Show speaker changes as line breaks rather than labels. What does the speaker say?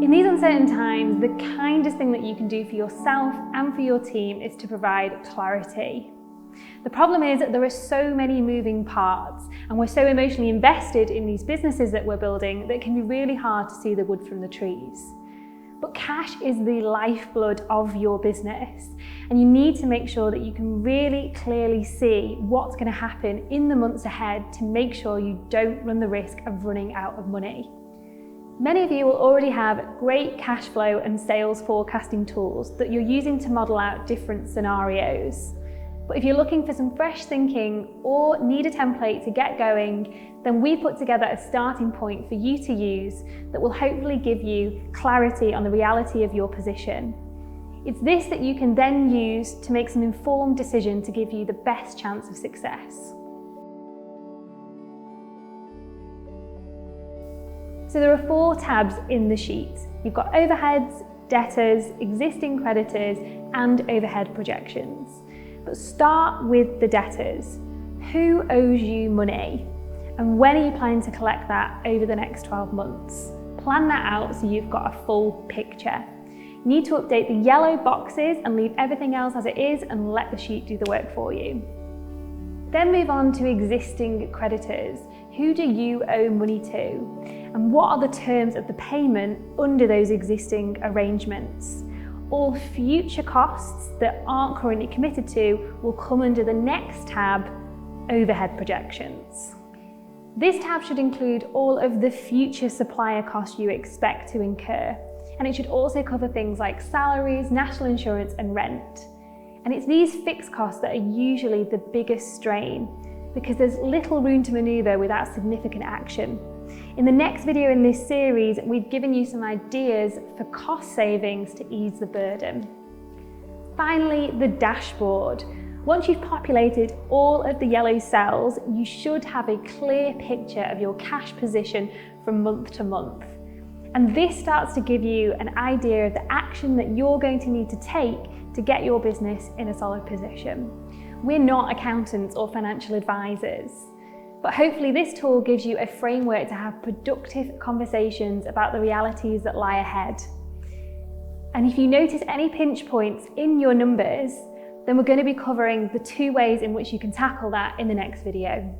In these uncertain times, the kindest thing that you can do for yourself and for your team is to provide clarity. The problem is that there are so many moving parts and we're so emotionally invested in these businesses that we're building that it can be really hard to see the wood from the trees. But cash is the lifeblood of your business, and you need to make sure that you can really clearly see what's going to happen in the months ahead to make sure you don't run the risk of running out of money. Many of you will already have great cash flow and sales forecasting tools that you're using to model out different scenarios. But if you're looking for some fresh thinking or need a template to get going, then we put together a starting point for you to use that will hopefully give you clarity on the reality of your position. It's this that you can then use to make some informed decision to give you the best chance of success. So there are 4 tabs in the sheet. You've got overheads, debtors, existing creditors, and overhead projections. But start with the debtors. Who owes you money? And when are you planning to collect that over the next 12 months? Plan that out so you've got a full picture. You need to update the yellow boxes and leave everything else as it is and let the sheet do the work for you. Then move on to existing creditors. Who do you owe money to? And what are the terms of the payment under those existing arrangements? All future costs that aren't currently committed to will come under the next tab, overhead projections. This tab should include all of the future supplier costs you expect to incur, and it should also cover things like salaries, national insurance, and rent. And it's these fixed costs that are usually the biggest strain because there's little room to maneuver without significant action. In the next video in this series, we've given you some ideas for cost savings to ease the burden. Finally, the dashboard. Once you've populated all of the yellow cells, you should have a clear picture of your cash position from month to month. And this starts to give you an idea of the action that you're going to need to take to get your business in a solid position. We're not accountants or financial advisors, but hopefully this tool gives you a framework to have productive conversations about the realities that lie ahead. And if you notice any pinch points in your numbers, then we're going to be covering the 2 ways in which you can tackle that in the next video.